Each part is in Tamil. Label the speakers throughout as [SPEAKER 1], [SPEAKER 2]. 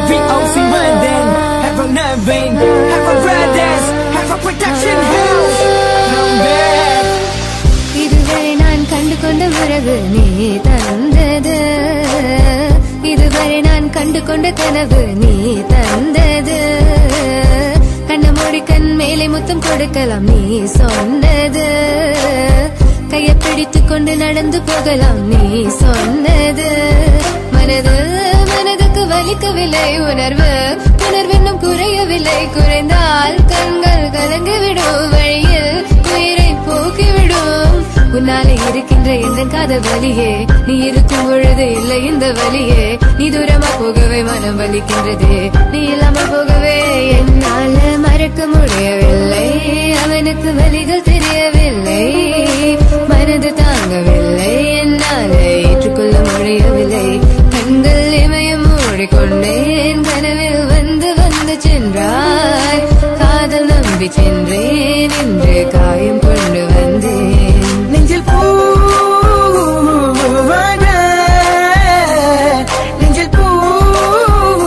[SPEAKER 1] HVOC London, have a Nervine, have a Brothers, have a production house. Come back.
[SPEAKER 2] இதுவரை நான் கண்டு கொண்ட உறவு நீ தந்தது, இதுவரை நான் கண்டு கொண்ட கனவு நீ தந்தது. கண்ண மூடி கண் மேலே முத்தம் கொடுக்கலாம் நீ சொன்னது, கையை பிடித்துக் கொண்டு நடந்து போகலாம் நீ சொன்னது. மனதுக்கு வலிக்கவில்லை உணர்வு, உணர்வென்னும் குறையவில்லை, குறைந்தால் கண்கள் கலங்கிவிடும், வழியில் உயிரை போக்கிவிடும். உன்னாலே இருக்கின்ற எந்த காதல் வலியே, நீ இருக்கும் பொழுது இல்லை இந்த வலியே. நீ தூரமா போகவே மனம் வலிக்கின்றது, நீ இல்லாமல் போகவே என்னால மறக்க முடியவில்லை. அவனுக்கு வலிகள் தெரியவில்லை, மனது தாங்கவில்லை, என்னால ஏற்றுக்கொள்ள முடியவில்லை. கண்கள் இமயம் மூடிக்கொண்டேன், கனவில் வந்து வந்து சென்றாய். காதல் நம்பி சென்றேன், இன்று காயம் கொண்டு வந்தேன்.
[SPEAKER 1] நெஞ்சில் பூவாக, நெஞ்சில் பூவாக,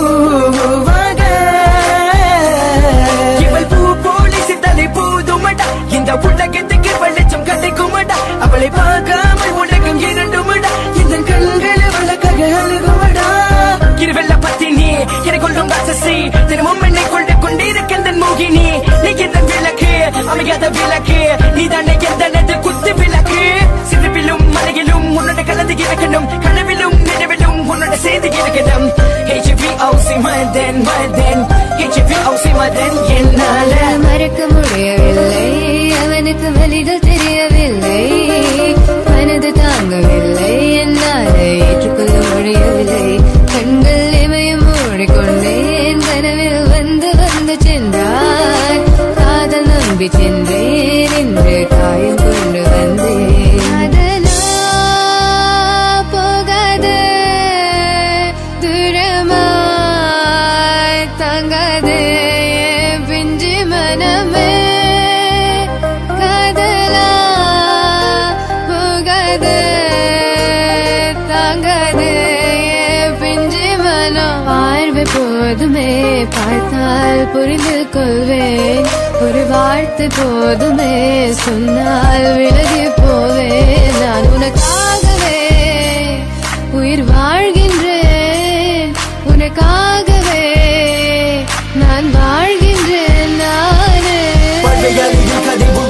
[SPEAKER 1] இவள் பூ போலி சித்தனை போதுமடா, இந்த உலகத்துக்கு வெளிச்சம் கிடைக்குமடா. அவளை பார்க்காமல் உலகம் இரண்டுமடா, இந்த கண்கள் அவளுக்காக அழுகுமடா. இருவெல்ல பத்தினி எனக்கு கொள்ளும் ராட்சசி, தினமும் என்னை கொண்டு கொண்டிருக்கின்ற மோகினி. நீ எந்த விளக்கு, அமையாத விளக்கு, நீதானே எந்த குத்து விளக்கு. சிறுவிலும் மலையிலும் உன்னோட கலந்து இருக்கணும், கனவிலும் நினைவிலும் உன்னோட செய்தி இருக்கணும். HVOC London, HVOC London, என்னால
[SPEAKER 2] மறக்க முடியவில்லை, அவனுக்கு வலிகள் தெரியவில்லை, மனது தாங்கவில்லை, என்னால ஏற்றுக்கொள்ள முடியவில்லை. கண்கள் இமயம் மூடிக்கொண்டேன், கனவில் வந்து வந்து சென்றாய். காதல் நம்பி சென்றேன், இன்று காயம் கொண்டு வந்தேன். அதனால் போகாது தூரமாய் தாங்காது பிஞ்சு மனமே, காதலா போகாது தாங்காது பிஞ்சு மனம். பார்வை போதுமே, பார்த்தால் புரிந்து கொள்வேன், ஒரு வார்த்தை போதுமே, சொன்னால் விலகி போவேன். நான் உனக்காகவே உயிர் வாழ்கின்றேன், உனக்காகவே நான் வாழ்கின்றேன். நானே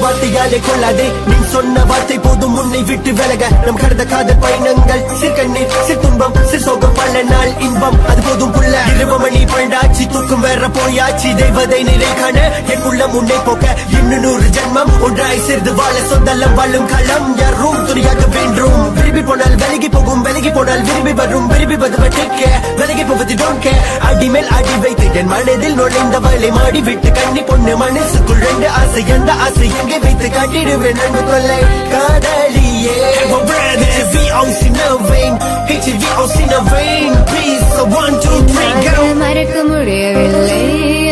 [SPEAKER 1] வார்த்தையாலே கொள்ளாதே, நீ சொன்ன வார்த்தை போதும் உன்னை விட்டு விலக. நம் கடந்த காதல் பயணங்கள் சிற்கண்ணீர் சிற்துன்பம் சிற்சோகம், பல நாள் இன்பம் அது போதும் புள்ள. 20 மணி பண்டாச்சி, தூக்கம் வேற போயாச்சி, தெய்வதை நிலை காண எனக்குள்ள முன்னே போக்க. இன்னும் 100 ஜென்மம் ஒன்றாய் சேர்ந்து வாழ, சொந்தலம் வாழும் களம் யாரும் துணியாக வேண்டும். விரும்பி போனால் விலகி போகும், விலகி போனால் விரும்பி வரும், விரும்பி வருவதற்க விலகி போவது டோன்ட் கேர். அடி மேல் அடி வைத்து என் மனதில் நுழைந்தவளை மாடி விட்டு கண்ணி பொண்ணு மனசுக்குள் 2 ஆசை, அந்த ஆசை எங்கே வைத்து காட்டிடுவேன் அன்பு கொள்ளை காதலியே. HVOC Nervine, HVOC Nervine, please 1 2 3 go.
[SPEAKER 2] மறக்க முடியவில்லை,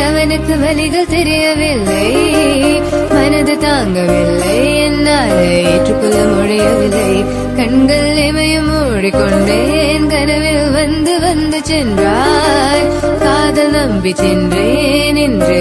[SPEAKER 2] அவனுக்கு வலிகள் தெரியவில்லை, மனது தாங்கவில்லை, என்னால் ஏற்றுக்கொள்ள முடியவில்லை. கண்கள் இமயம் மூடிக்கொண்டேன், கனவில் வந்து வந்து சென்றாய். காதல் நம்பி சென்றேன், இன்று